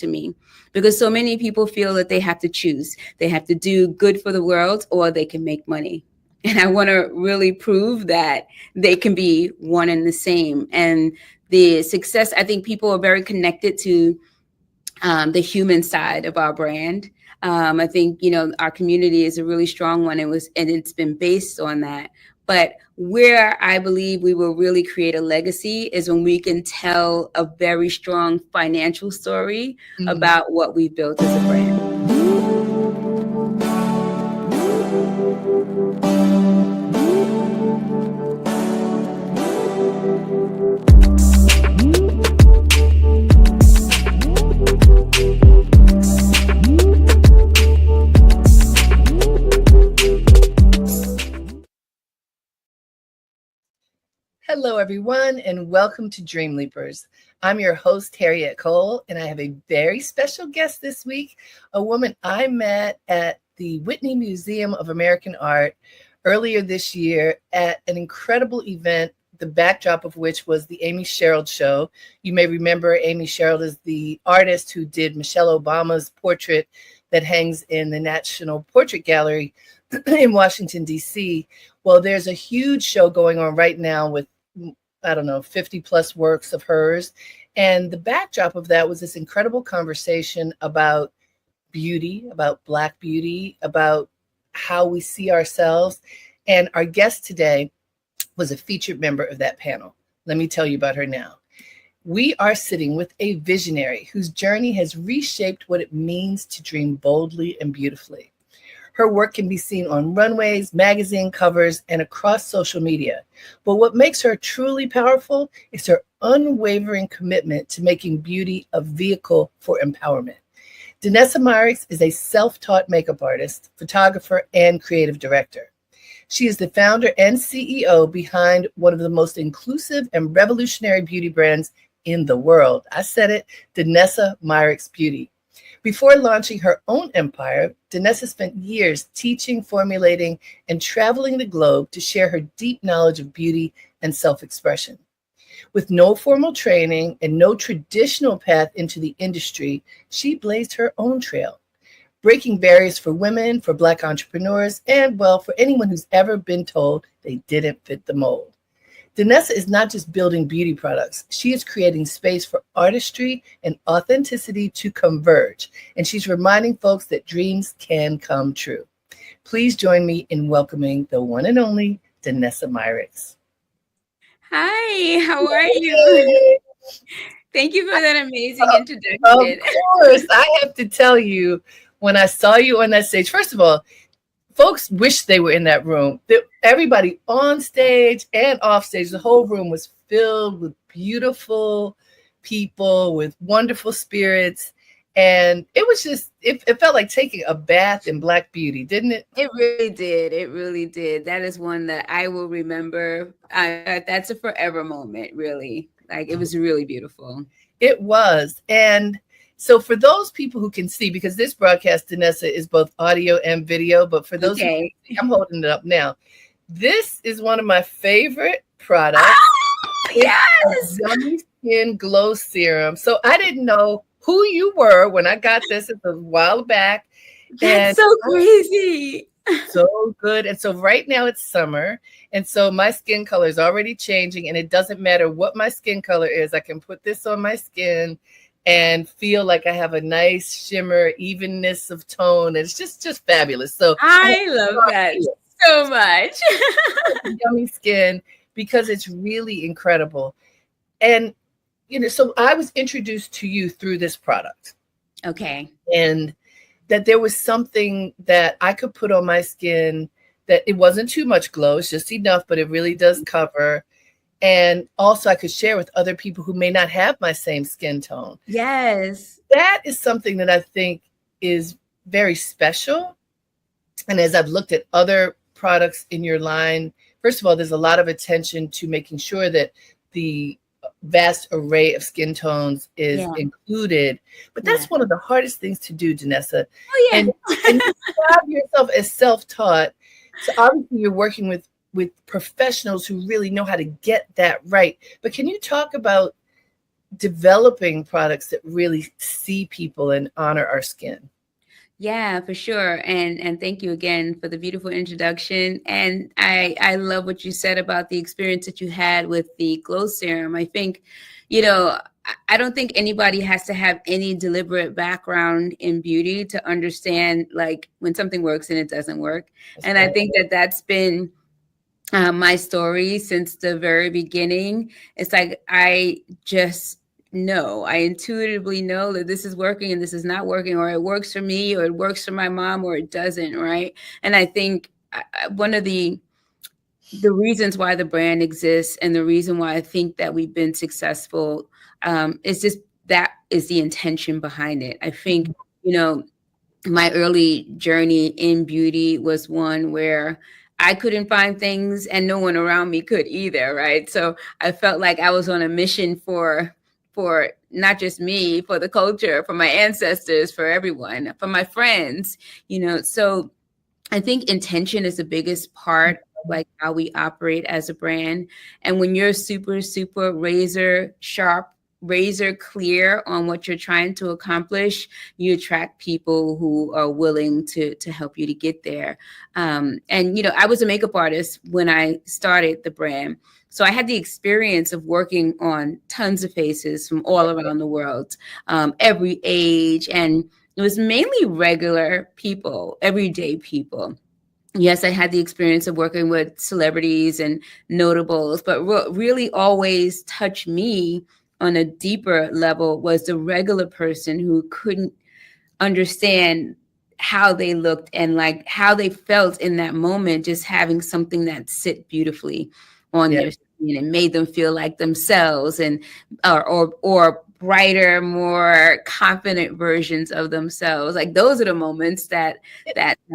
to me, because so many people feel that they have to choose. They have to do good for the world or they can make money. And I want to really prove that they can be one and the same. And the success, I think people are very connected to the human side of our brand. I think, our community is a really strong one. And it's been based on that. But where I believe we will really create a legacy is when we can tell a very strong financial story about what we've built as a brand. Hello, everyone, and welcome to Dream Leapers. I'm your host, Harriette Cole, and I have a very special guest this week, a woman I met at the Whitney Museum of American Art earlier this year at an incredible event, the backdrop of which was the Amy Sherald Show. You may remember Amy Sherald is the artist who did Michelle Obama's portrait that hangs in the National Portrait Gallery in Washington, D.C. Well, there's a huge show going on right now with 50 plus works of hers. And the backdrop of that was this incredible conversation about beauty, about Black beauty, about how we see ourselves. And our guest today was a featured member of that panel. Let me tell you about her now. We are sitting with a visionary whose journey has reshaped what it means to dream boldly and beautifully. Her work can be seen on runways, magazine covers, and across social media. But what makes her truly powerful is her unwavering commitment to making beauty a vehicle for empowerment. Danessa Myricks is a self-taught makeup artist, photographer, and creative director. She is the founder and CEO behind one of the most inclusive and revolutionary beauty brands in the world. I said it, Danessa Myricks Beauty. Before launching her own empire, Danessa spent years teaching, formulating, and traveling the globe to share her deep knowledge of beauty and self-expression. With no formal training and no traditional path into the industry, she blazed her own trail, breaking barriers for women, for Black entrepreneurs, and, well, for anyone who's ever been told they didn't fit the mold. Danessa is not just building beauty products. She is creating space for artistry and authenticity to converge. And she's reminding folks that dreams can come true. Please join me in welcoming the one and only Danessa Myricks. Hi, how are you? Thank you for that amazing introduction. Of course. I have to tell you, when I saw you on that stage, first of all, folks wish they were in that room. Everybody on stage and off stage, the whole room was filled with beautiful people with wonderful spirits. And it was just, it felt like taking a bath in Black beauty, didn't it? It really did. It really did. That is one that I will remember. That's a forever moment, really. Like, it was really beautiful. It was. And so for those people who can see, because this broadcast, Danessa, is both audio and video, but for those who can see, I'm holding it up now. This is one of my favorite products. Yes! Yummy Skin Glow Serum. So I didn't know who you were when I got this a while back. That's so crazy. So good. And so right now it's summer. And so my skin color is already changing, and it doesn't matter what my skin color is. I can put this on my skin and feel like I have a nice shimmer, evenness of tone. It's just fabulous. So I love that so much. Yummy Skin, because it's really incredible. And, so I was introduced to you through this product. Okay. And that there was something that I could put on my skin that it wasn't too much glow. It's just enough, but it really does cover. And also I could share with other people who may not have my same skin tone. Yes. That is something that I think is very special. And as I've looked at other products in your line, first of all, there's a lot of attention to making sure that the vast array of skin tones is included. But that's one of the hardest things to do, Danessa. Oh, yeah. And you describe yourself as self-taught. So obviously you're working with professionals who really know how to get that right. But can you talk about developing products that really see people and honor our skin. Yeah, for sure. And thank you again for the beautiful introduction. And I love what you said about the experience that you had with the glow serum. I think, I don't think anybody has to have any deliberate background in beauty to understand like when something works and it doesn't work. And I think that that's been my story since the very beginning. It's like I intuitively know that this is working and this is not working, or it works for me, or it works for my mom, or it doesn't, right? And I think one of the reasons why the brand exists and the reason why I think that we've been successful is just that is the intention behind it. I think, my early journey in beauty was one where I couldn't find things and no one around me could either, right? So I felt like I was on a mission for not just me, for the culture, for my ancestors, for everyone, for my friends, So I think intention is the biggest part of like how we operate as a brand. And when you're super, super razor sharp, razor clear on what you're trying to accomplish, you attract people who are willing to help you to get there. And, I was a makeup artist when I started the brand. So I had the experience of working on tons of faces from all around the world, every age. And it was mainly regular people, everyday people. Yes, I had the experience of working with celebrities and notables, but what really always touched me on a deeper level was the regular person who couldn't understand how they looked and like how they felt in that moment, just having something that sit beautifully on their skin and made them feel like themselves and or brighter, more confident versions of themselves. Like those are the moments that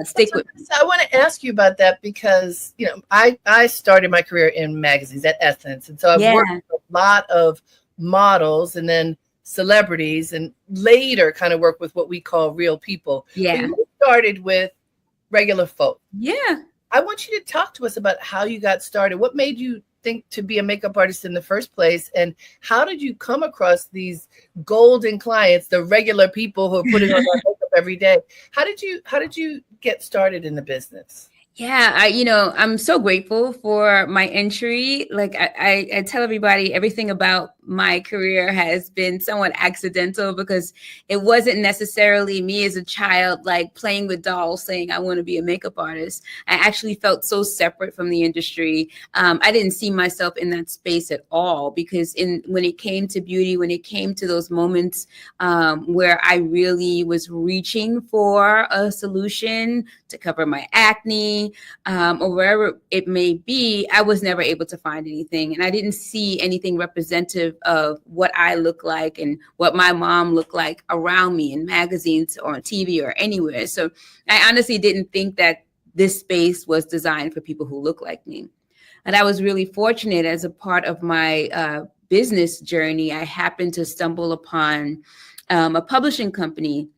stick with me. I want to ask you about that because, I started my career in magazines at Essence. And so I've worked with a lot of models and then celebrities and later kind of work with what we call real people. Yeah. But you started with regular folk. Yeah. I want you to talk to us about how you got started. What made you think to be a makeup artist in the first place? And how did you come across these golden clients, the regular people who are putting on their makeup every day? How did you get started in the business? Yeah, I'm so grateful for my entry. Like I tell everybody, everything about my career has been somewhat accidental because it wasn't necessarily me as a child, like playing with dolls saying I want to be a makeup artist. I actually felt so separate from the industry. I didn't see myself in that space at all because when it came to beauty, when it came to those moments where I really was reaching for a solution to cover my acne, or wherever it may be, I was never able to find anything. And I didn't see anything representative of what I look like and what my mom looked like around me in magazines or on TV or anywhere. So I honestly didn't think that this space was designed for people who look like me. And I was really fortunate as a part of my business journey. I happened to stumble upon a publishing company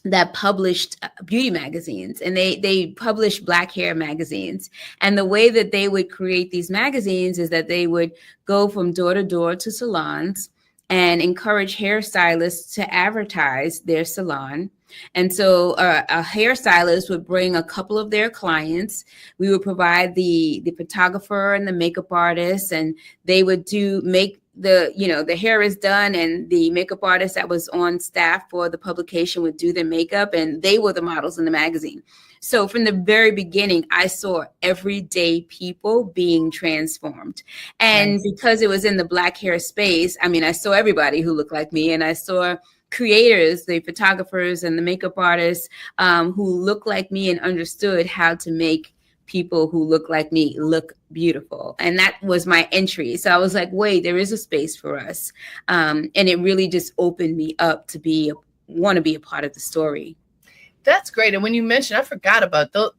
that published beauty magazines, and they published Black hair magazines. And the way that they would create these magazines is that they would go from door to door to salons and encourage hairstylists to advertise their salon. And so a hairstylist would bring a couple of their clients. We would provide the photographer and the makeup artist, and they would make the hair is done, and the makeup artist that was on staff for the publication would do their makeup, and they were the models in the magazine. So from the very beginning, I saw everyday people being transformed. And because it was in the Black hair space, I saw everybody who looked like me, and I saw creators, the photographers and the makeup artists who looked like me and understood how to make people who look like me look beautiful. And that was my entry. So I was like, wait, there is a space for us. And it really just opened me up to want to be a part of the story. That's great. And when you mentioned, I forgot about those.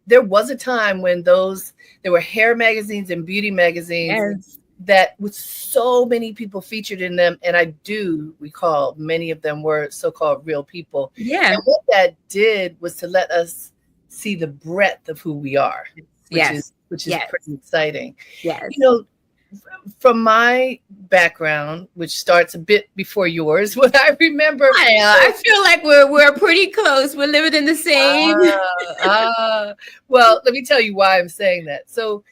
There was a time when there were hair magazines and beauty magazines that with so many people featured in them. And I do recall many of them were so-called real people. Yeah. And what that did was to let us see the breadth of who we are, which is pretty exciting. Yes. from my background, which starts a bit before yours, what I remember. I know. I feel like we're pretty close. We're living in the same. Well, let me tell you why I'm saying that. So,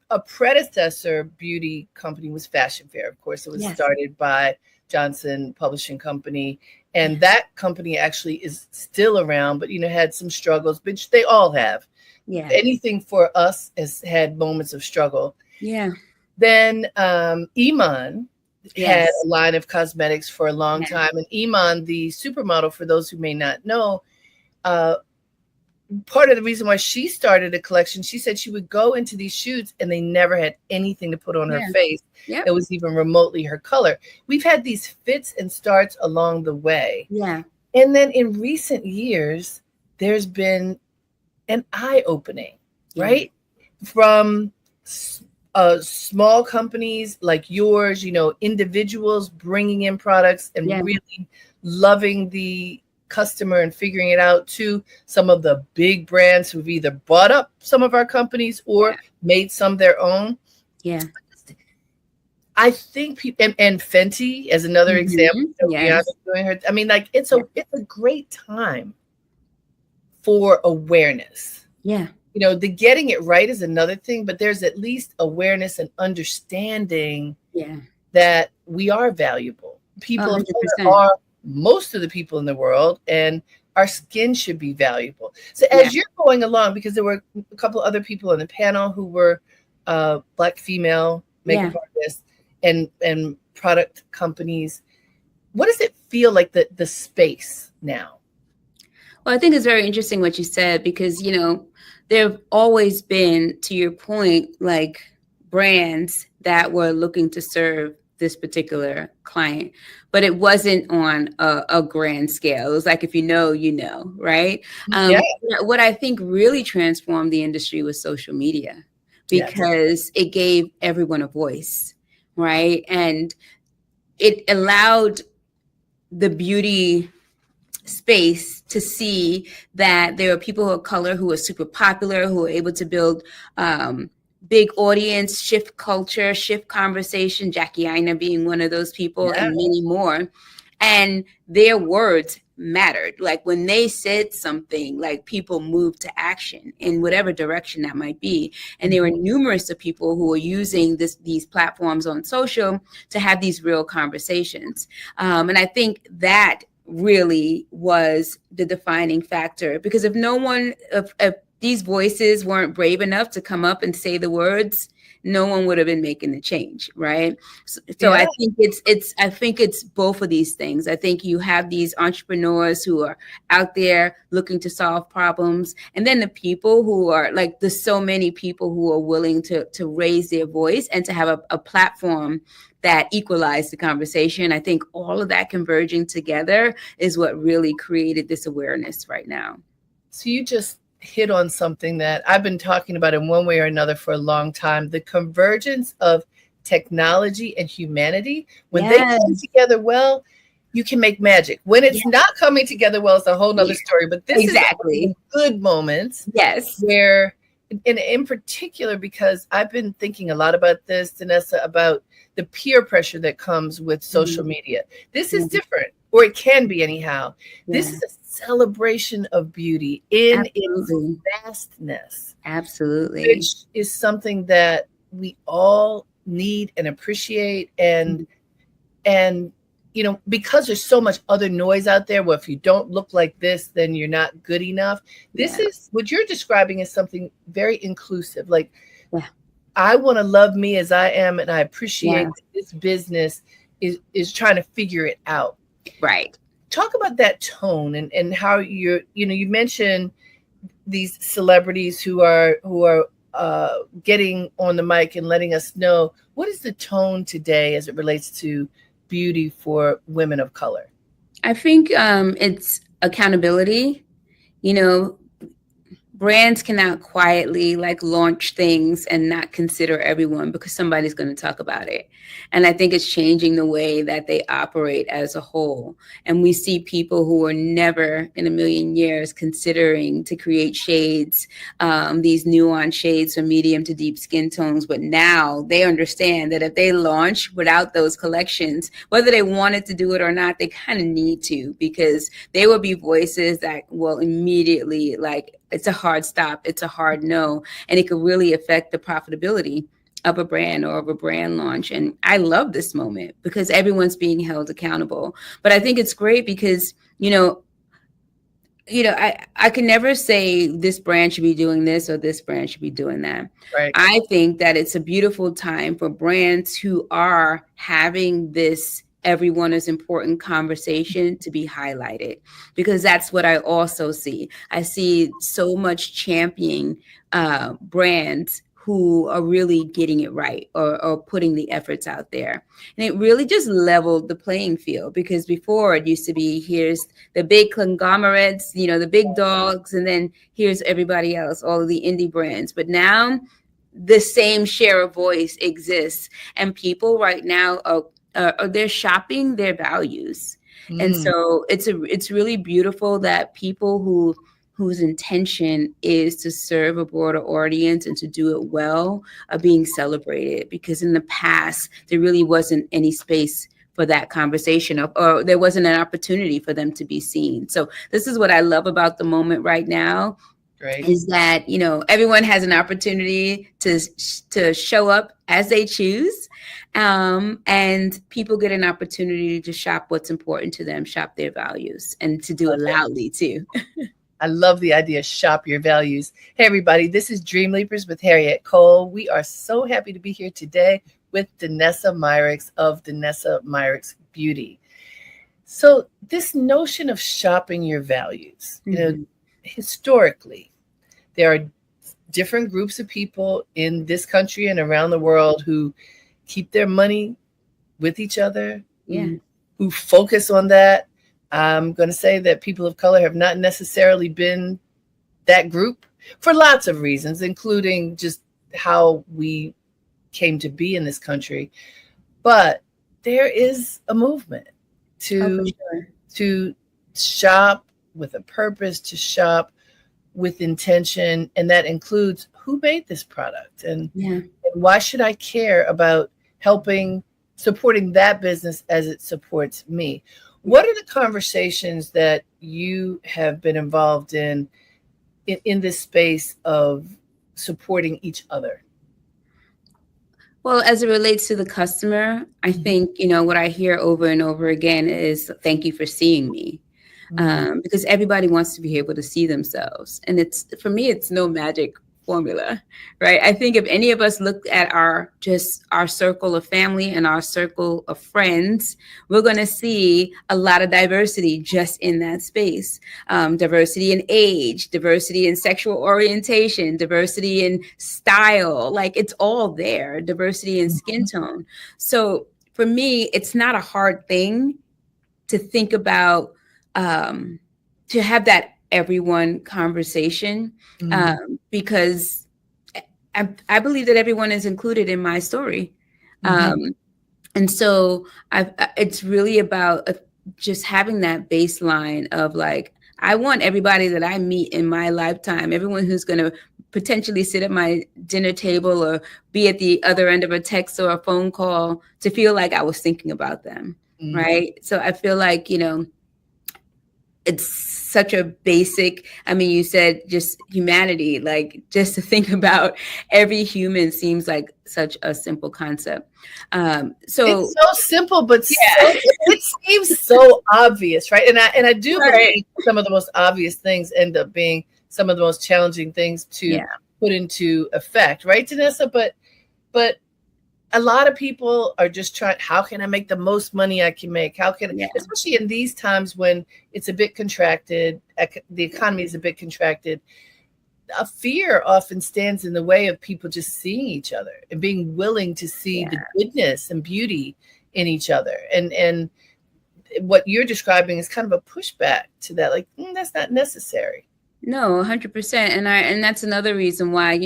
a predecessor beauty company was Fashion Fair. Of course, it was started by Johnson Publishing Company. And that company actually is still around, but, had some struggles, which they all have. Yeah. Anything for us has had moments of struggle. Yeah. Then Iman had a line of cosmetics for a long time. And Iman, the supermodel, for those who may not know, part of the reason why she started a collection, she said she would go into these shoots and they never had anything to put on her face. It was even remotely her color. We've had these fits and starts along the way. Yeah. And then in recent years, there's been an eye-opening, right? From small companies like yours, individuals bringing in products and really loving the customer and figuring it out, to some of the big brands who've either bought up some of our companies or made some their own. Yeah. I think people, and Fenty as another example. I mean, like it's a great time for awareness. Yeah. The getting it right is another thing, but there's at least awareness and understanding that we are valuable. People of color are most of the people in the world, and our skin should be valuable. So as you're going along, because there were a couple other people on the panel who were Black female makeup artists and product companies, what does it feel like the space now? Well, I think it's very interesting what you said, because, there have always been, to your point, like brands that were looking to serve this particular client, but it wasn't on a grand scale. It was like, if you know, right? What I think really transformed the industry was social media, because it gave everyone a voice, right? And it allowed the beauty space to see that there are people of color who are super popular, who are able to build big audience, shift culture, shift conversation, Jackie Aina being one of those people, and many more. And their words mattered. Like when they said something, like people moved to action in whatever direction that might be. And there were numerous of people who were using these platforms on social to have these real conversations. And I think that really was the defining factor, because if these voices weren't brave enough to come up and say the words, no one would have been making the change, right? So I think it's both of these things. I think you have these entrepreneurs who are out there looking to solve problems, and then the people who are like, there's so many people who are willing to raise their voice and to have a platform that equalize the conversation. I think all of that converging together is what really created this awareness right now. So you just hit on something that I've been talking about in one way or another for a long time: the convergence of technology and humanity. When they come together well, you can make magic. When it's not coming together well, it's a whole nother story. But this is good moments. Where, in particular, because I've been thinking a lot about this, Danessa, about the peer pressure that comes with social media. This is different, or it can be anyhow. This is a celebration of beauty in its vastness. Absolutely. Which is something that we all need and appreciate. And because there's so much other noise out there, well, if you don't look like this, then you're not good enough. This is what you're describing as something very inclusive. Like, I want to love me as I am, and I appreciate that this business is trying to figure it out. Right. Talk about that tone and how you mentioned these celebrities who are getting on the mic and letting us know, what is the tone today as it relates to beauty for women of color? I think it's accountability. brands cannot quietly like launch things and not consider everyone because somebody's going to talk about it. And I think it's changing the way that they operate as a whole. And we see people who were never in a million years considering to create shades, these nuanced shades from medium to deep skin tones. But now they understand that if they launch without those collections, whether they wanted to do it or not, they kind of need to, because they will be voices that will immediately, like, it's a hard stop, it's a hard no, and it could really affect the profitability of a brand or of a brand launch. And I love this moment because everyone's being held accountable. But I think it's great because, I can never say this brand should be doing this or this brand should be doing that. Right. I think that it's a beautiful time for brands who are having this everyone is important conversation to be highlighted, because that's what I also see. I see so much championing brands who are really getting it right, or putting the efforts out there. And it really just leveled the playing field, because before it used to be, here's the big conglomerates, the big dogs, and then here's everybody else, all of the indie brands. But now the same share of voice exists, and people right now are they're shopping their values. And so it's really beautiful that people whose intention is to serve a broader audience and to do it well are being celebrated, because in the past there really wasn't any space for that conversation, or there wasn't an opportunity for them to be seen. So this is what I love about the moment right now. Great. Is that, everyone has an opportunity to show up as they choose. And people get an opportunity to shop what's important to them, shop their values, and to do it loudly too. I love the idea, shop your values. Hey, everybody, this is Dream Leapers with Harriette Cole. We are so happy to be here today with Danessa Myricks of Danessa Myricks Beauty. So this notion of shopping your values, historically, there are different groups of people in this country and around the world who keep their money with each other, who focus on that. I'm going to say that people of color have not necessarily been that group for lots of reasons, including just how we came to be in this country. But there is a movement to shop with a purpose, to shop with intention, and that includes who made this product and why should I care about supporting that business as it supports me. What are the conversations that you have been involved in this space of supporting each other? Well, as it relates to the customer, I think, what I hear over and over again is thank you for seeing me. Because everybody wants to be able to see themselves. And for me, it's no magic formula, right? I think if any of us look at our circle of family and our circle of friends, we're going to see a lot of diversity just in that space. Diversity in age, diversity in sexual orientation, diversity in style, like it's all there, diversity in skin tone. So for me, it's not a hard thing to think about, to have that everyone conversation, because I believe that everyone is included in my story. And so it's really about just having that baseline of like, I want everybody that I meet in my lifetime, everyone who's going to potentially sit at my dinner table or be at the other end of a text or a phone call, to feel like I was thinking about them. Right. So I feel like, it's such a basic, you said just humanity, like just to think about every human seems like such a simple concept. So it's so simple, but it seems so obvious, right? And I do believe some of the most obvious things end up being some of the most challenging things to put into effect, right, Danessa? But a lot of people are just trying, how can I make the most money I can make? Especially in these times when it's a bit contracted, the economy is a bit contracted, a fear often stands in the way of people just seeing each other and being willing to see the goodness and beauty in each other. And what you're describing is kind of a pushback to that, like, that's not necessary. No, 100%. And that's another reason why,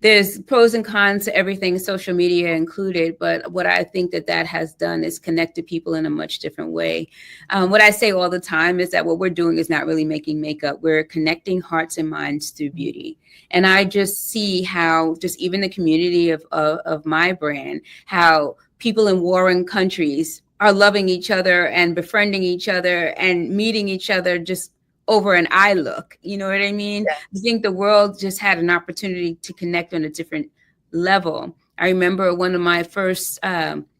there's pros and cons to everything, social media included. But what I think that has done is connected people in a much different way. What I say all the time is that what we're doing is not really making makeup. We're connecting hearts and minds through beauty. And I just see how just even the community of my brand, how people in warring countries are loving each other and befriending each other and meeting each other just over an eye look. You know what I mean? Yes. I think the world just had an opportunity to connect on a different level. I remember one of my first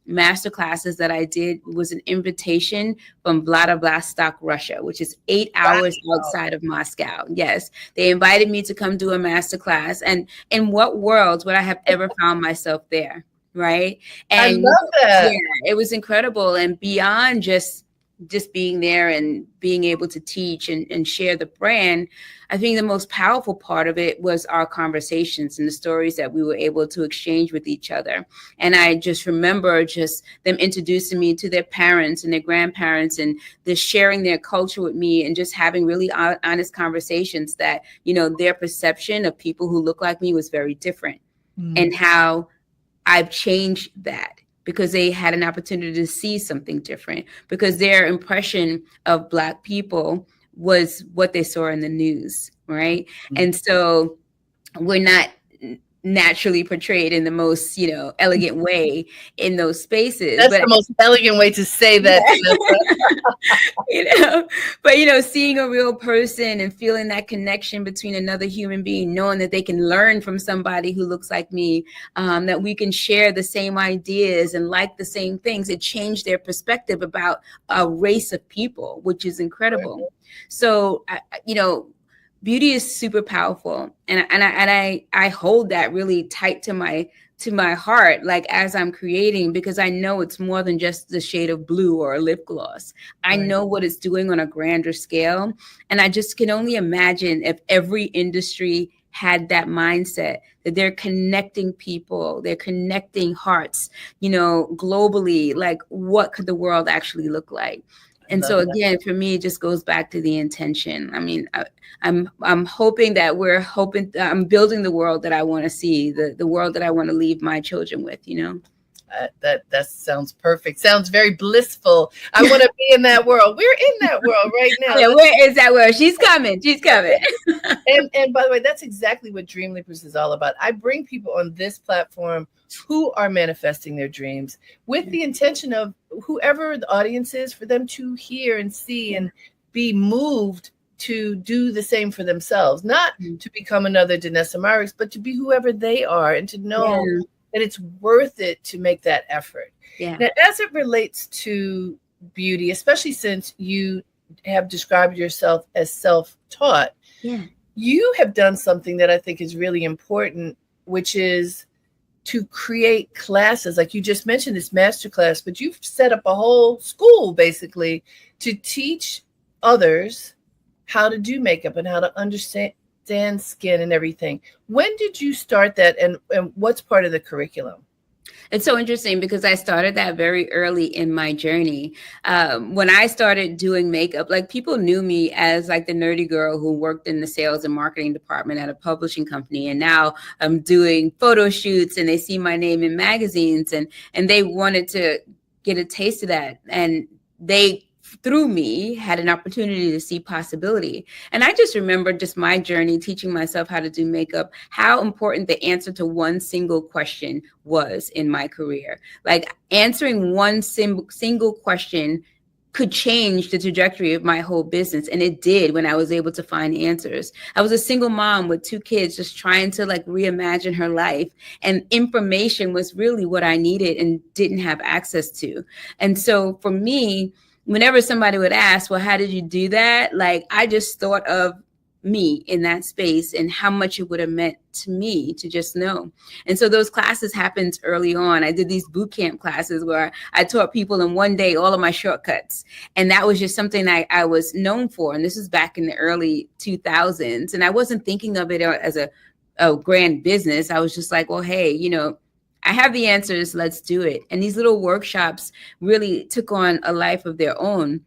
master classes that I did was an invitation from Vladivostok, Russia, which is 8 hours outside of Moscow. Yes, they invited me to come do a master class. And in what world would I have ever found myself there? Right. And I love that. yeah, it was incredible. And beyond just being there and being able to teach and share the brand, I think the most powerful part of it was our conversations and the stories that we were able to exchange with each other. And I just remember just them introducing me to their parents and their grandparents and just sharing their culture with me and just having really honest conversations that, their perception of people who look like me was very different. And how I've changed that, because they had an opportunity to see something different, because their impression of Black people was what they saw in the news, right? And so we're not naturally portrayed in the most, elegant way in those spaces. That's the most elegant way to say that. But seeing a real person and feeling that connection between another human being, knowing that they can learn from somebody who looks like me, that we can share the same ideas and like the same things, it changed their perspective about a race of people, which is incredible. So, beauty is super powerful, and I hold that really tight to my heart, like as I'm creating, because I know it's more than just the shade of blue or a lip gloss. I know what it's doing on a grander scale, and I just can only imagine if every industry had that mindset, that they're connecting people, they're connecting hearts, globally. Like, what could the world actually look like? And so again, for me, it just goes back to the intention. I mean, I'm hoping that I'm building the world that I want to see, the world that I want to leave my children with, That sounds perfect. Sounds very blissful. I want to be in that world. We're in that world right now. Yeah, where is that world? She's coming. She's coming. And by the way, that's exactly what Dream Leapers is all about. I bring people on this platform who are manifesting their dreams with the intention of whoever the audience is, for them to hear and see and be moved to do the same for themselves, not to become another Danessa Myricks, but to be whoever they are and to know that it's worth it to make that effort. Yeah. Now, as it relates to beauty, especially since you have described yourself as self-taught, you have done something that I think is really important, which is to create classes. Like you just mentioned this masterclass, but you've set up a whole school basically to teach others how to do makeup and how to understand skin and everything. When did you start that, and what's part of the curriculum? It's so interesting because I started that very early in my journey. When I started doing makeup, like, people knew me as like the nerdy girl who worked in the sales and marketing department at a publishing company. And now I'm doing photo shoots and they see my name in magazines, and they wanted to get a taste of that. And they, through me, had an opportunity to see possibility. And I just remember just my journey teaching myself how to do makeup, how important the answer to one single question was in my career. Like, answering one single question could change the trajectory of my whole business. And it did, when I was able to find answers. I was a single mom with 2 kids, just trying to like reimagine her life. And information was really what I needed and didn't have access to. And so for me, whenever somebody would ask, well, how did you do that? Like, I just thought of me in that space and how much it would have meant to me to just know. And so those classes happened early on. I did these boot camp classes where I taught people in one day all of my shortcuts. And that was just something I was known for. And this was back in the early 2000s. And I wasn't thinking of it as a grand business. I was just like, well, hey, I have the answers, let's do it. And these little workshops really took on a life of their own.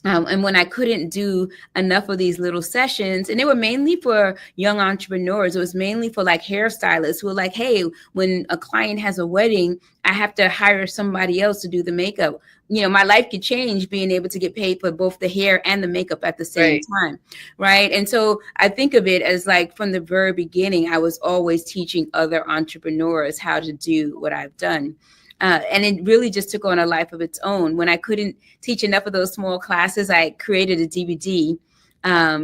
And when I couldn't do enough of these little sessions, and they were mainly for young entrepreneurs, it was mainly for like hairstylists who were like, hey, when a client has a wedding, I have to hire somebody else to do the makeup. My life could change being able to get paid for both the hair and the makeup at the same time. Right. And so I think of it as like from the very beginning, I was always teaching other entrepreneurs how to do what I've done. And it really just took on a life of its own. When I couldn't teach enough of those small classes, I created a DVD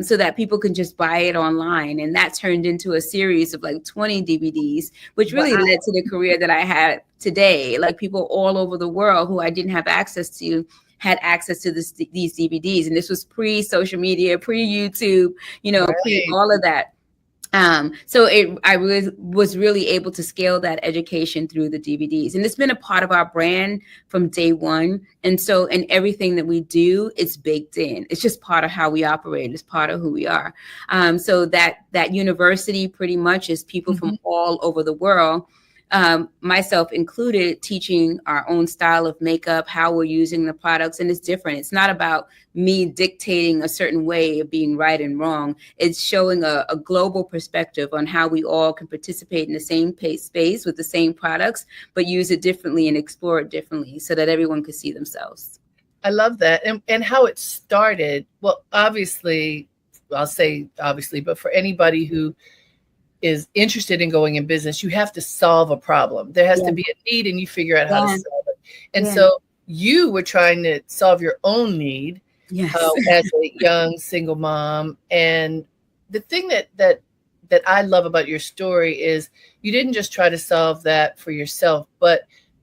so that people can just buy it online. And that turned into a series of like 20 DVDs, which really led to the career that I had today. Like people all over the world who I didn't have access to had access to these DVDs. And this was pre-social media, pre-YouTube, pre all of that. So I was really able to scale that education through the DVDs, and it's been a part of our brand from day one. And so in everything that we do, it's baked in. It's just part of how we operate. It's part of who we are. So that university pretty much is people from all over the world, myself included, teaching our own style of makeup, how we're using the products. And it's different. It's not about me dictating a certain way of being right and wrong. It's showing a global perspective on how we all can participate in the same space with the same products, but use it differently and explore it differently so that everyone could see themselves. I love that. And how it started. Well, obviously, I'll say obviously, but for anybody who is interested in going in business, you have to solve a problem. There has to be a need, and you figure out how to solve it. And so you were trying to solve your own need as a young single mom. And the thing that I love about your story is you didn't just try to solve that for yourself, but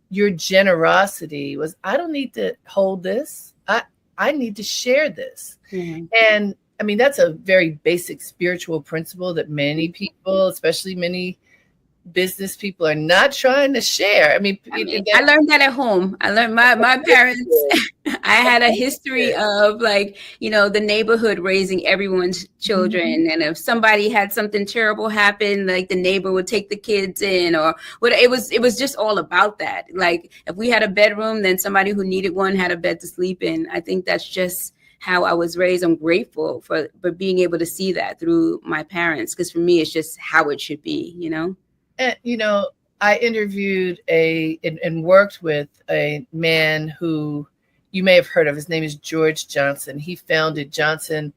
your generosity was, I don't need to hold this. I need to share this. And I mean, that's a very basic spiritual principle that many people, especially many business people, are not trying to share. I learned that at home. I learned my parents, I had a history of the neighborhood raising everyone's children. And if somebody had something terrible happen, like the neighbor would take the kids in, or what, it was just all about that. Like if we had a bedroom, then somebody who needed one had a bed to sleep in. I think that's just how I was raised. I'm grateful for being able to see that through my parents, because for me, it's just how it should be, And, I interviewed and worked with a man who you may have heard of. His name is George Johnson. He founded Johnson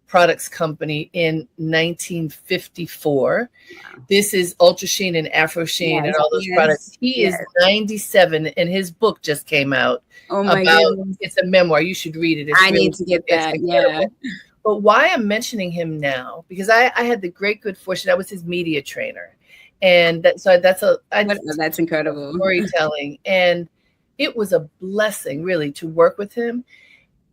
Products Company in 1954. Wow. This is Ultra Sheen and Afro Sheen and all those products. He is 97, and his book just came out. Oh my goodness. It's a memoir. You should read it. I need to get that. Yeah. But why I'm mentioning him now, because I had the great good fortune. I was his media trainer. And that's incredible storytelling. And it was a blessing, really, to work with him,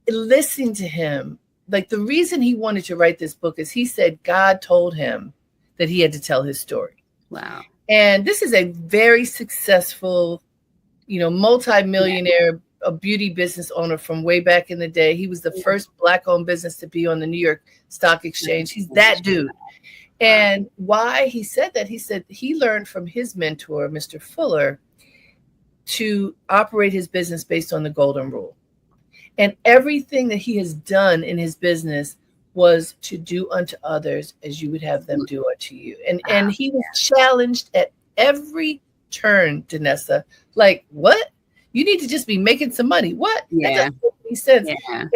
listening to him. Like, the reason he wanted to write this book is he said God told him that he had to tell his story. Wow. And this is a very successful, multi-millionaire, a beauty business owner from way back in the day. He was the first Black-owned business to be on the New York Stock Exchange. He's that dude. And why he said that, he said he learned from his mentor, Mr. Fuller, to operate his business based on the golden rule. And everything that he has done in his business was to do unto others as you would have them do unto you. And he was challenged at every turn, Danessa. Like, what? You need to just be making some money. What? Yeah. That doesn't make any sense. Yeah.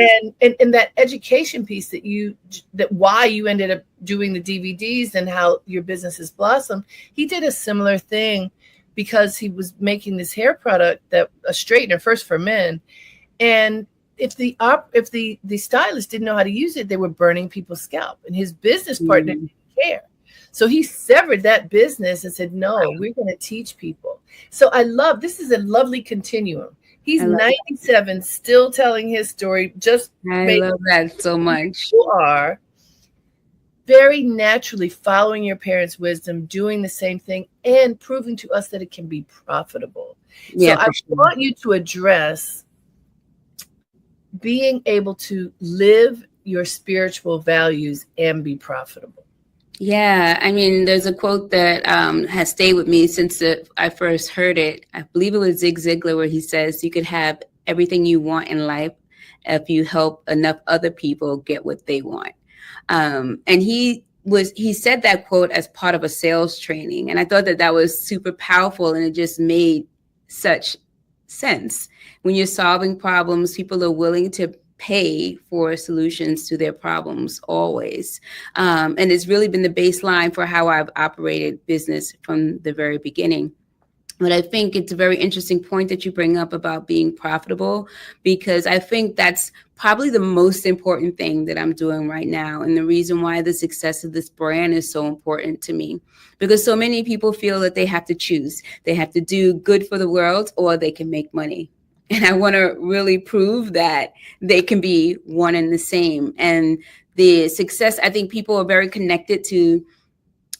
And that education piece that why you ended up doing the DVDs and how your business has blossomed. He did a similar thing because he was making this hair product, that a straightener first for men. And if the stylist didn't know how to use it, they were burning people's scalp, and his business partner didn't care. So he severed that business and said, no, we're going to teach people. So this is a lovely continuum. He's 97, still telling his story. I love that so much. You are very naturally following your parents' wisdom, doing the same thing, and proving to us that it can be profitable. Yeah, so I want you to address being able to live your spiritual values and be profitable. Yeah, I mean, there's a quote that has stayed with me since I first heard it. I believe it was Zig Ziglar, where he says, you could have everything you want in life if you help enough other people get what they want. And he said that quote as part of a sales training. And I thought that was super powerful, and it just made such sense. When you're solving problems, people are willing to pay for solutions to their problems always. And it's really been the baseline for how I've operated business from the very beginning. But I think it's a very interesting point that you bring up about being profitable, because I think that's probably the most important thing that I'm doing right now. And the reason why the success of this brand is so important to me, because so many people feel that they have to choose. They have to do good for the world, or they can make money. And I want to really prove that they can be one and the same. And the success, I think people are very connected to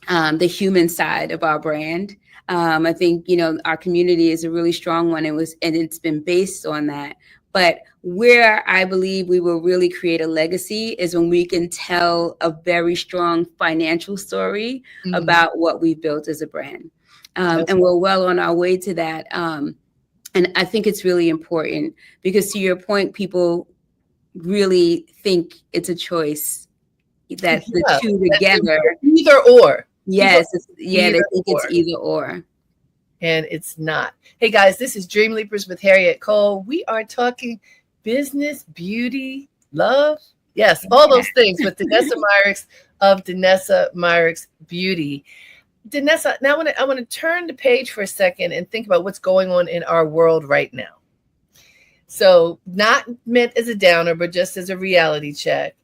the human side of our brand. I think, our community is a really strong one. And it's been based on that. But where I believe we will really create a legacy is when we can tell a very strong financial story about what we've built as a brand. And we're well on our way to that. And I think it's really important because, to your point, people really think it's a choice, that the two together. Either or. Yes. They think it's either or. And it's not. Hey, guys, this is Dream Leapers with Harriette Cole. We are talking business, beauty, love. Yes, all those things with Danessa Myricks of Danessa Myricks Beauty. Danessa, now I want to turn the page for a second and think about what's going on in our world right now. So not meant as a downer, but just as a reality check.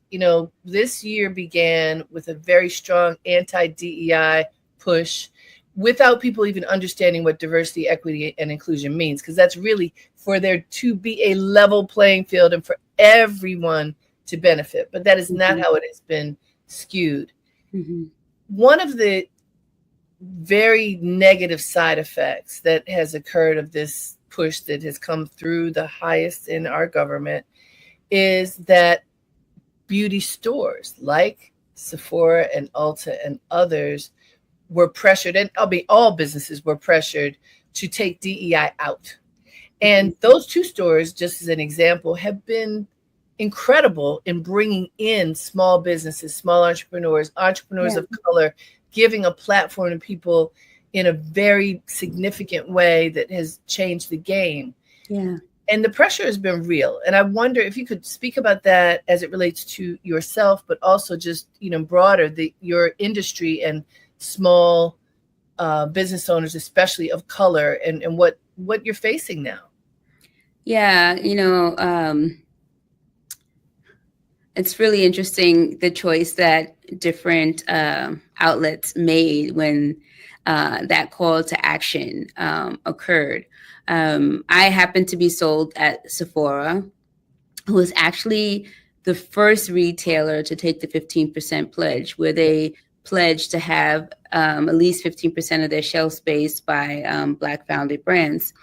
This year began with a very strong anti-DEI push without people even understanding what diversity, equity, and inclusion means, because that's really for there to be a level playing field and for everyone to benefit. But that is not how it has been skewed. One of the very negative side effects that has occurred of this push that has come through the highest in our government is that beauty stores like Sephora and Ulta and others were pressured, and all businesses were pressured to take DEI out. And those two stores, just as an example, have been incredible in bringing in small businesses, small entrepreneurs of color, giving a platform to people in a very significant way that has changed the game. Yeah. And the pressure has been real. And I wonder if you could speak about that as it relates to yourself, but also just, broader, your industry and small business owners, especially of color, and what you're facing now. Yeah, it's really interesting, the choice that different outlets made when that call to action occurred. I happened to be sold at Sephora, who was actually the first retailer to take the 15% pledge, where they pledged to have at least 15% of their shelf space by Black founded brands.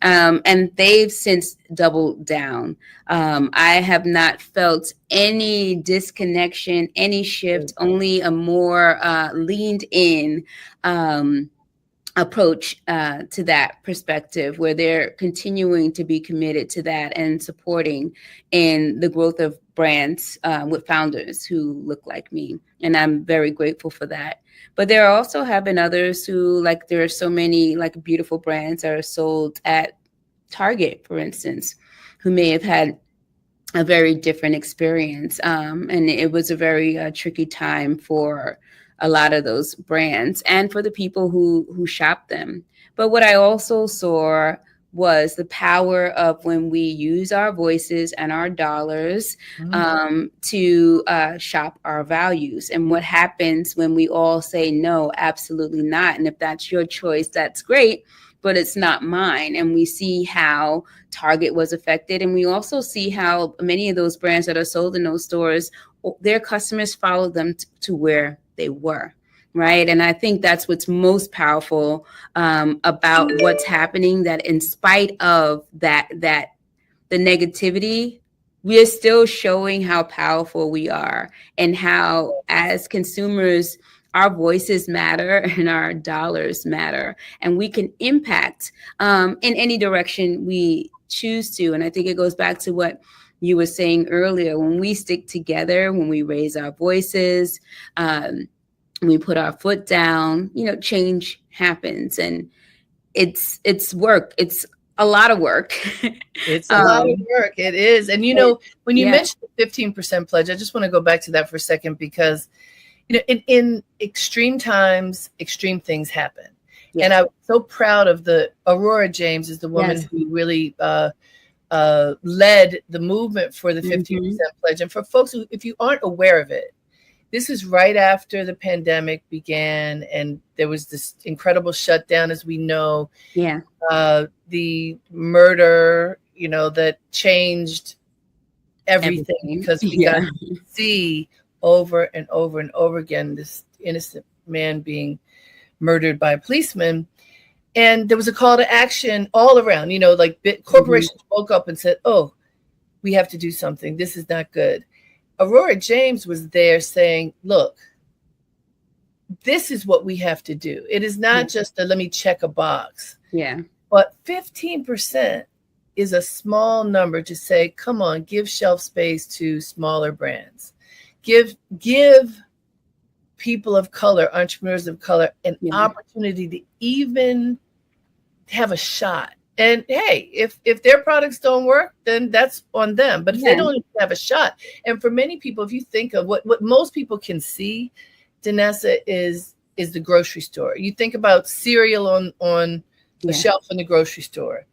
And they've since doubled down. I have not felt any disconnection, any shift, only a more leaned in approach to that perspective, where they're continuing to be committed to that and supporting in the growth of brands with founders who look like me. And I'm very grateful for that. But there also have been others who, there are so many beautiful brands that are sold at Target, for instance, who may have had a very different experience. And it was a very tricky time for a lot of those brands and for the people who shop them. But what I also saw was the power of when we use our voices and our dollars to shop our values, and what happens when we all say, no, absolutely not. And if that's your choice, that's great, but it's not mine. And we see how Target was affected. And we also see how many of those brands that are sold in those stores, their customers followed them to where they were. Right. And I think that's what's most powerful about what's happening, that in spite of that the negativity, we are still showing how powerful we are, and how as consumers, our voices matter and our dollars matter, and we can impact in any direction we choose to. And I think it goes back to what you were saying earlier, when we stick together, when we raise our voices, we put our foot down, change happens. And it's work. It's a lot of work. It's a lot of work. It is. And, when you mentioned the 15% pledge, I just want to go back to that for a second, because, in extreme times, extreme things happen. Yes. And I'm so proud of Aurora James is the woman who really led the movement for the 15% pledge. And for folks who, if you aren't aware of it, this is right after the pandemic began, and there was this incredible shutdown, as we know. Yeah. The murder, that changed everything. Because we got to see over and over and over again this innocent man being murdered by a policeman. And there was a call to action all around, corporations woke up and said, oh, we have to do something. This is not good. Aurora James was there saying, look, this is what we have to do. It is not just let me check a box. Yeah. But 15% is a small number to say, come on, give shelf space to smaller brands. Give people of color, entrepreneurs of color, an opportunity to even have a shot. And hey, if their products don't work, then that's on them. But if they don't even have a shot, and for many people, if you think of what most people can see, Danessa, is the grocery store. You think about cereal on the shelf in the grocery store.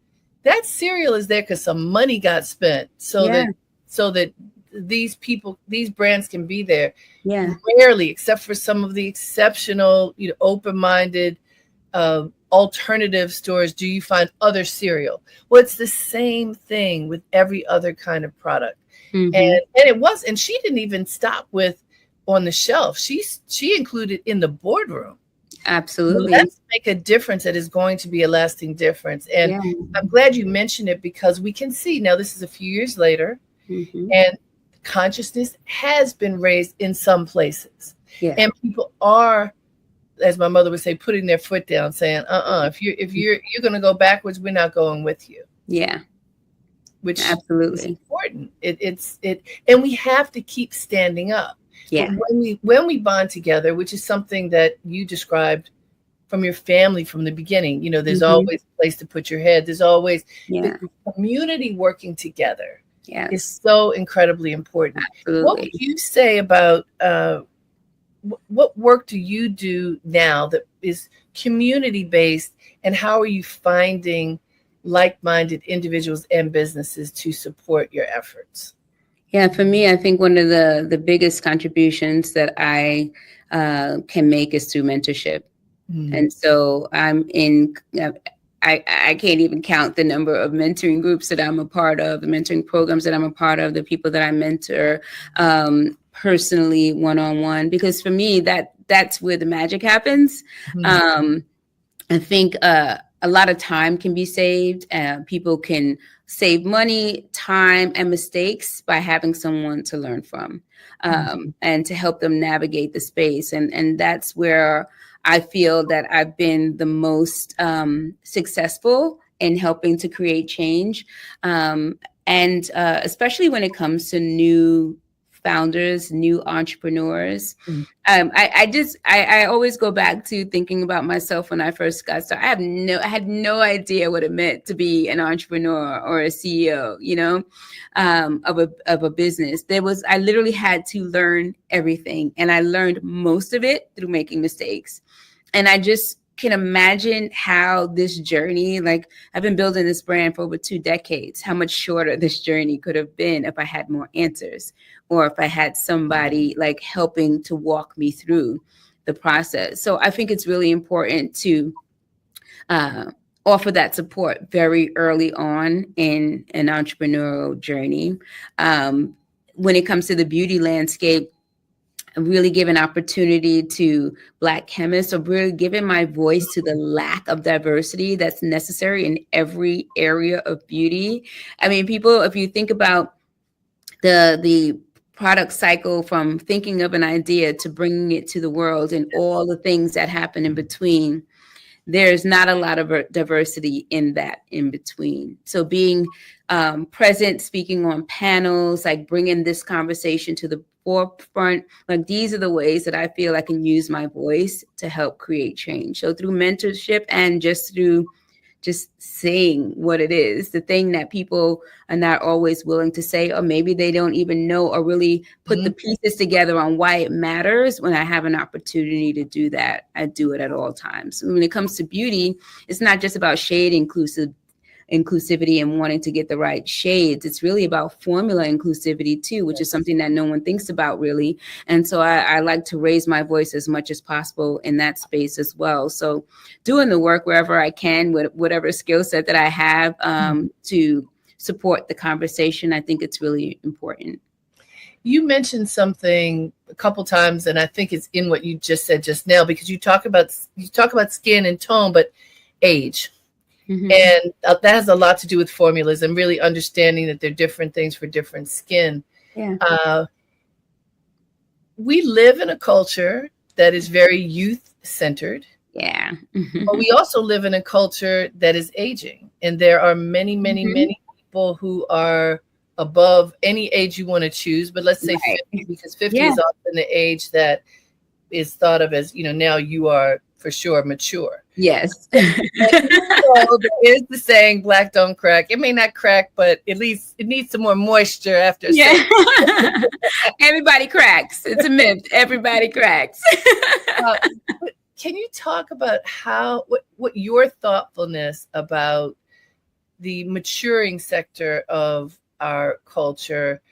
That cereal is there because some money got spent so that these brands can be there. Yeah. Rarely, except for some of the exceptional, open-minded, alternative stores, do you find other cereal. Well, it's the same thing with every other kind of product. And it was, and she didn't even stop with on the shelf. She included in the boardroom. Absolutely. So that's make a difference that is going to be a lasting difference. And I'm glad you mentioned it, because we can see now this is a few years later, and consciousness has been raised in some places. And people are, as my mother would say, putting their foot down, saying, if you're going to go backwards, we're not going with you. Yeah. Which absolutely is important. And we have to keep standing up. Yeah. But when we bond together, which is something that you described from your family from the beginning, there's always a place to put your head. There's always the community working together. Yeah, is so incredibly important. Absolutely. What would you say about what work do you do now that is community-based, and how are you finding like-minded individuals and businesses to support your efforts? Yeah, for me, I think one of the biggest contributions that I can make is through mentorship. And so I'm in, I can't even count the number of mentoring groups that I'm a part of, the mentoring programs that I'm a part of, the people that I mentor personally, one-on-one, because for me, that's where the magic happens. I think a lot of time can be saved. People can save money, time, and mistakes by having someone to learn from, and to help them navigate the space. And that's where I feel that I've been the most successful in helping to create change. And especially when it comes to new founders, new entrepreneurs. I always go back to thinking about myself when I first got started. I had no idea what it meant to be an entrepreneur or a CEO, of a business. I literally had to learn everything, and I learned most of it through making mistakes. And I just can imagine how this journey, like I've been building this brand for over 2 decades, how much shorter this journey could have been if I had more answers, or if I had somebody like helping to walk me through the process. So I think it's really important to offer that support very early on in an entrepreneurial journey. When it comes to the beauty landscape, really giving opportunity to Black chemists, or really giving my voice to the lack of diversity that's necessary in every area of beauty. I mean, people, if you think about the product cycle from thinking of an idea to bringing it to the world and all the things that happen in between, there's not a lot of diversity in that in between. So being present, speaking on panels, like bringing this conversation to the forefront, like these are the ways that I feel I can use my voice to help create change. So through mentorship and just through just saying what it is, the thing that people are not always willing to say, or maybe they don't even know or really put the pieces together on why it matters. When I have an opportunity to do that, I do it at all times. When it comes to beauty, it's not just about shade inclusivity and wanting to get the right shades. It's really about formula inclusivity too, which is something that no one thinks about really. And so I like to raise my voice as much as possible in that space as well. So doing the work wherever I can with whatever skill set that I have to support the conversation, I think it's really important. You mentioned something a couple times, and I think it's in what you just said just now, because you talk about skin and tone, but age. And that has a lot to do with formulas and really understanding that they're different things for different skin. We live in a culture that is very youth-centered. But we also live in a culture that is aging. And there are many, many, many people who are above any age you want to choose. But let's say 50, because 50 is often the age that is thought of as, now you are for sure mature. Yes. So there is the saying, black don't crack. It may not crack, but at least it needs some more moisture after. Everybody cracks. It's a myth. Everybody cracks. Can you talk about what your thoughtfulness about the maturing sector of our culture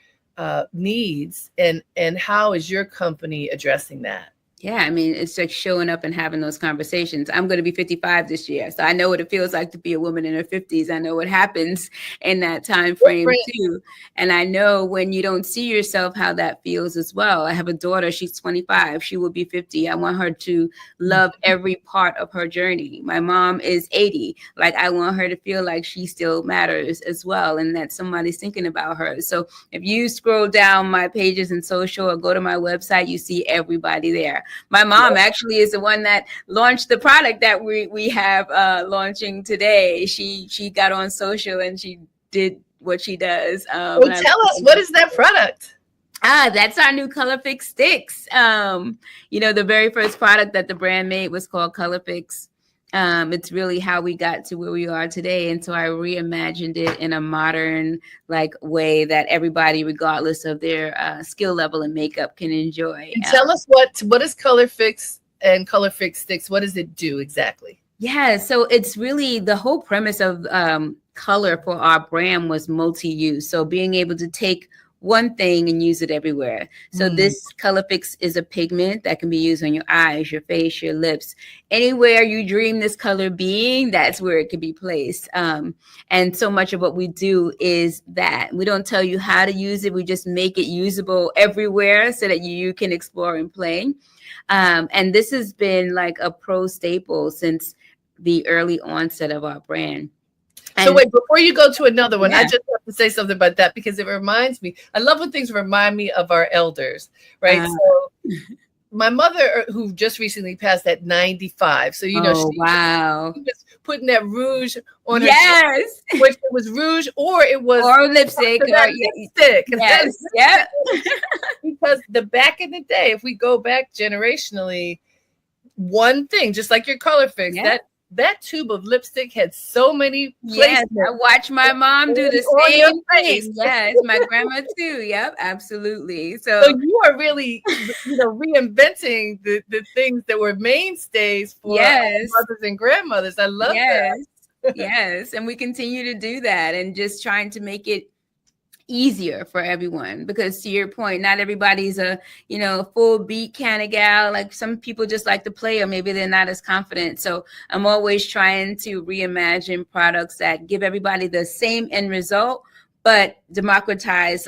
needs, and how is your company addressing that? Yeah, I mean, it's like showing up and having those conversations. I'm going to be 55 this year, so I know what it feels like to be a woman in her 50s. I know what happens in that time frame too. And I know when you don't see yourself, how that feels as well. I have a daughter, she's 25, she will be 50. I want her to love every part of her journey. My mom is 80. Like, I want her to feel like she still matters as well, and that somebody's thinking about her. So if you scroll down my pages in social or go to my website, you see everybody there. My mom actually is the one that launched the product that we have launching today. She got on social and she did what she does. Well, tell us, what is that product? That's our new Color Fix sticks. The very first product that the brand made was called Color Fix. It's really how we got to where we are today. And so I reimagined it in a modern way that everybody, regardless of their skill level in makeup, can enjoy. And tell us what is Color Fix and Color Fix sticks? What does it do exactly? Yeah, so it's really the whole premise of color for our brand was multi-use. So being able to take one thing and use it everywhere. So this Color Fix is a pigment that can be used on your eyes, your face, your lips, anywhere you dream this color being, that's where it can be placed. And so much of what we do is that we don't tell you how to use it. We just make it usable everywhere so that you can explore and play. And this has been like a pro staple since the early onset of our brand. So wait, before you go to another one, I just have to say something about that because it reminds me. I love when things remind me of our elders, right? So my mother, who just recently passed at 95, so she was putting that rouge on her cheek, which it was rouge or lipstick, lipstick. Because the back in the day, if we go back generationally, one thing, just like your Color Fix, that tube of lipstick had so many places. Yes, I watch my mom do the same thing. Yes, my grandma too. Yep, absolutely. So you are really, reinventing the things that were mainstays for mothers and grandmothers. I love that. Yes, and we continue to do that and just trying to make it easier for everyone, because to your point, not everybody's a full beat kind of gal. Like some people just like to play, or maybe they're not as confident. So I'm always trying to reimagine products that give everybody the same end result, but democratize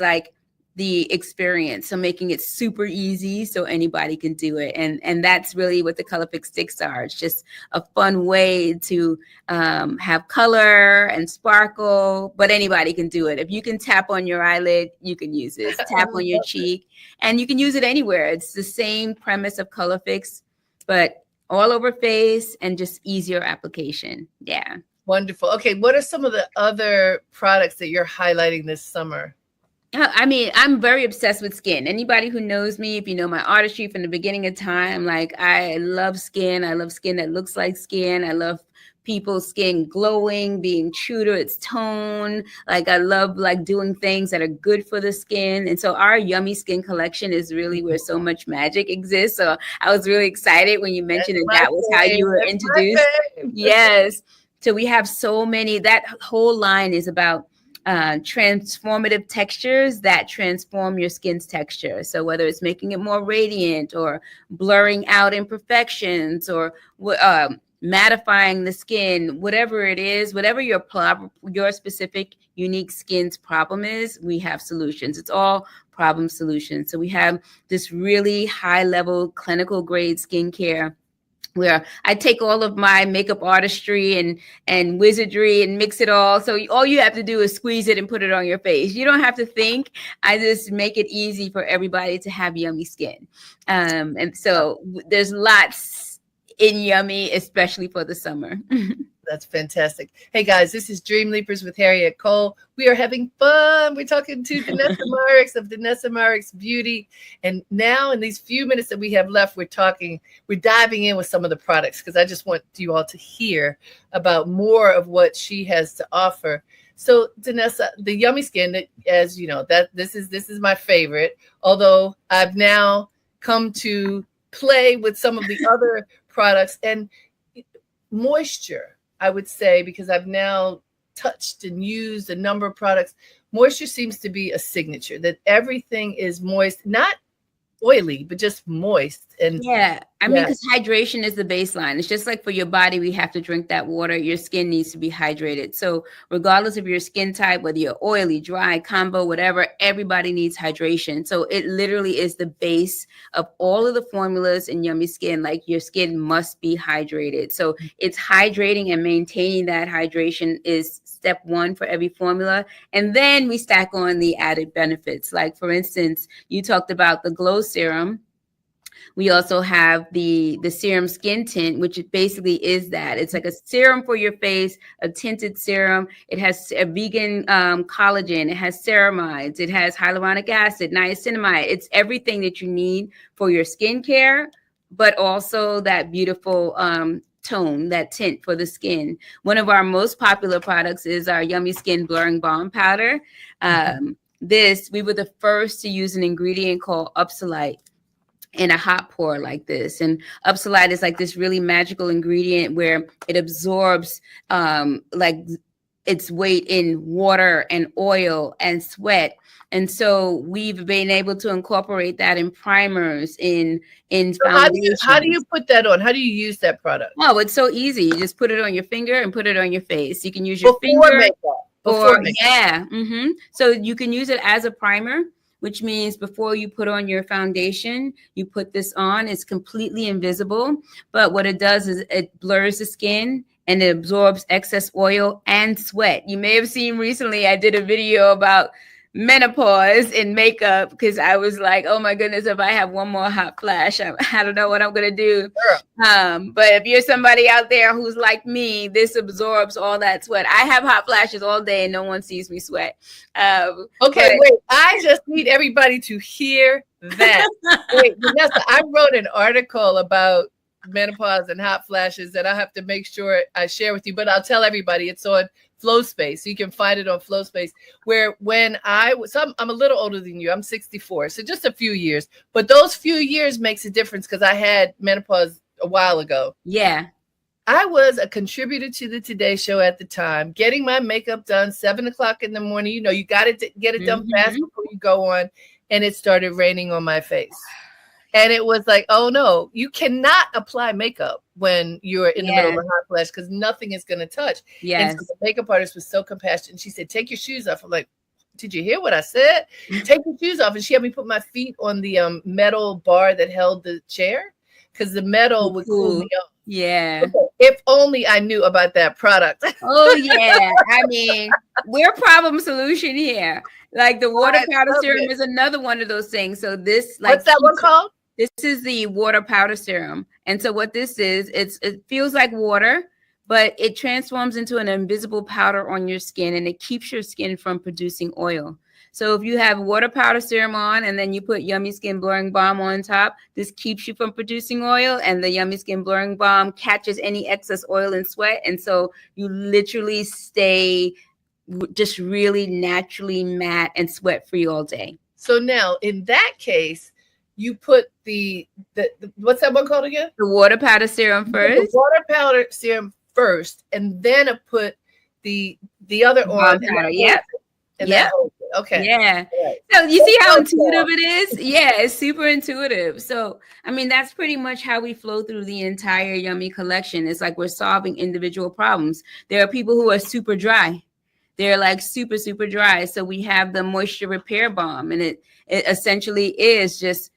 the experience. So making it super easy so anybody can do it. And that's really what the Color Fix sticks are. It's just a fun way to have color and sparkle, but anybody can do it. If you can tap on your eyelid, you can use this. Tap on your cheek, and you can use it anywhere. It's the same premise of Color Fix, but all over face and just easier application. Yeah. Wonderful. Okay, what are some of the other products that you're highlighting this summer? I mean, I'm very obsessed with skin. Anybody who knows me, if you know my artistry from the beginning of time, like I love skin. I love skin that looks like skin. I love people's skin glowing, being true to its tone. Like I love like doing things that are good for the skin. And so our Yummy Skin collection is really where so much magic exists. So I was really excited when you mentioned that was how you were introduced. Yes. So we have so many. That whole line is about transformative textures that transform your skin's texture. So whether it's making it more radiant or blurring out imperfections or mattifying the skin, whatever it is, whatever your specific unique skin's problem is, we have solutions. It's all problem solutions. So we have this really high level clinical grade skincare where I take all of my makeup artistry and wizardry and mix it all. So all you have to do is squeeze it and put it on your face. You don't have to think. I just make it easy for everybody to have yummy skin. And so there's lots in Yummy, especially for the summer. That's fantastic. Hey guys, this is Dream Leapers with Harriette Cole. We are having fun. We're talking to Danessa Myricks of Danessa Myricks Beauty. And now in these few minutes that we have left, we're diving in with some of the products because I just want you all to hear about more of what she has to offer. So Danessa, the Yummy Skin, as you know, that this is my favorite, although I've now come to play with some of the other products and moisture. I would say, because I've now touched and used a number of products, moisture seems to be a signature, that everything is moist, not oily, but just moist. And yeah, I mean, because hydration is the baseline. It's just like for your body, we have to drink that water. Your skin needs to be hydrated. So regardless of your skin type, whether you're oily, dry, combo, whatever, everybody needs hydration. So it literally is the base of all of the formulas in Yummy Skin. Like your skin must be hydrated. So it's hydrating and maintaining that hydration is step one for every formula. And then we stack on the added benefits. Like for instance, you talked about the glow serum. We also have the serum skin tint, which basically is that. It's like a serum for your face, a tinted serum. It has a vegan collagen. It has ceramides. It has hyaluronic acid, niacinamide. It's everything that you need for your skincare, but also that beautiful tone, that tint for the skin. One of our most popular products is our Yummy Skin Blurring Balm Powder. We were the first to use an ingredient called Upsolite in a hot pour like this. And Upsolite is like this really magical ingredient where it absorbs like its weight in water and oil and sweat. And so we've been able to incorporate that in primers, in foundations. How do you put that on? How do you use that product? Oh, it's so easy. You just put it on your finger and put it on your face. You can use your finger. Before makeup. So you can use it as a primer, which means before you put on your foundation, you put this on. It's completely invisible. But what it does is it blurs the skin and it absorbs excess oil and sweat. You may have seen recently, I did a video about menopause in makeup because I was like, oh my goodness, if I have one more hot flash, I don't know what I'm going to do. But if you're somebody out there who's like me, this absorbs all that sweat. I have hot flashes all day and no one sees me sweat. Wait, I just need everybody to hear that. Wait, Danessa, I wrote an article about menopause and hot flashes that I have to make sure I share with you, but I'll tell everybody it's on Flow Space. You can find it on Flow Space, where when I'm a little older than you, I'm 64, so just a few years, but those few years makes a difference because I had menopause a while ago. Yeah. I was a contributor to the Today Show at the time, getting my makeup done 7:00 in the morning. You know, you got to get it done fast before you go on, and it started raining on my face. And it was like, oh no, you cannot apply makeup when you're in the middle of a hot flash because nothing is going to touch. Yes. And so the makeup artist was so compassionate. She said, take your shoes off. I'm like, did you hear what I said? Take your shoes off. And she had me put my feet on the metal bar that held the chair because the metal would cool me off. Yeah. If only I knew about that product. Oh, yeah. I mean, we're problem solution here. Like the water powder serum is another one of those things. So this, like, what's that one called? This is the water powder serum. And so what this is, it feels like water, but it transforms into an invisible powder on your skin, and it keeps your skin from producing oil. So if you have water powder serum on and then you put Yummy Skin Blurring Balm on top, this keeps you from producing oil, and the Yummy Skin Blurring Balm catches any excess oil and sweat. And so you literally stay just really naturally matte and sweat free all day. So now in that case, you put the what's that one called again? The water powder serum first. The water powder serum first, and then I put the other on. Yep. Yeah. Okay. Yeah. Right. So you see how intuitive it is? Yeah, it's super intuitive. So, I mean, that's pretty much how we flow through the entire Yummy collection. It's like we're solving individual problems. There are people who are super dry. They're like super, super dry. So we have the moisture repair balm, and it essentially is just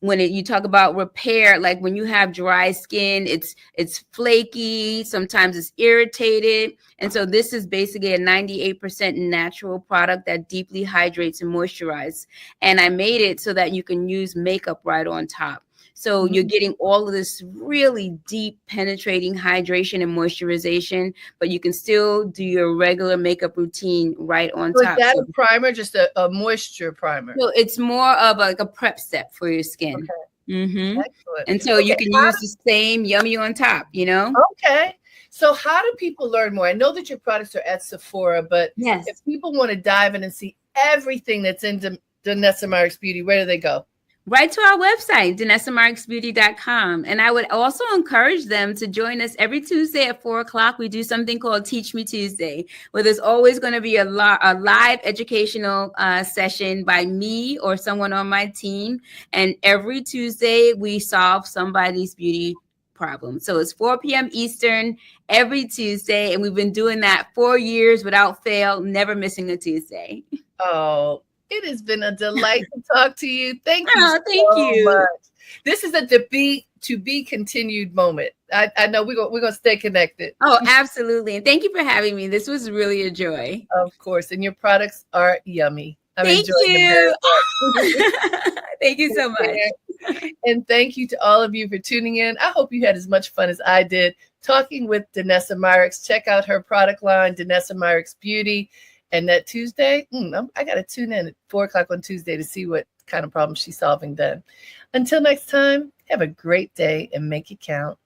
when you talk about repair, like when you have dry skin, it's flaky, sometimes it's irritated. And so this is basically a 98% natural product that deeply hydrates and moisturizes. And I made it so that you can use makeup right on top. So you're getting all of this really deep penetrating hydration and moisturization, but you can still do your regular makeup routine right on top. Is that a primer, just a moisture primer? So it's more of like a prep step for your skin. Okay. Mm-hmm. Excellent. And so you can use the same Yummy on top, you know? Okay. So how do people learn more? I know that your products are at Sephora, but yes, if people want to dive in and see everything that's in Danessa Myricks Beauty, where do they go? Right to our website, DanessaMyrricksBeauty.com. And I would also encourage them to join us every Tuesday at 4:00. We do something called Teach Me Tuesday, where there's always going to be a live educational session by me or someone on my team. And every Tuesday, we solve somebody's beauty problem. So it's 4 p.m. Eastern every Tuesday. And we've been doing that 4 years without fail, never missing a Tuesday. Oh, it has been a delight to talk to you. Thank you. Thank you. Much. This is a to be continued moment. I know we're gonna stay connected. Oh, absolutely. And thank you for having me. This was really a joy. Of course. And your products are yummy. Thank you. Thank you so much. And thank you to all of you for tuning in. I hope you had as much fun as I did talking with Danessa Myricks. Check out her product line, Danessa Myricks Beauty. And that Tuesday, I got to tune in at 4:00 on Tuesday to see what kind of problems she's solving then. Until next time, have a great day and make it count.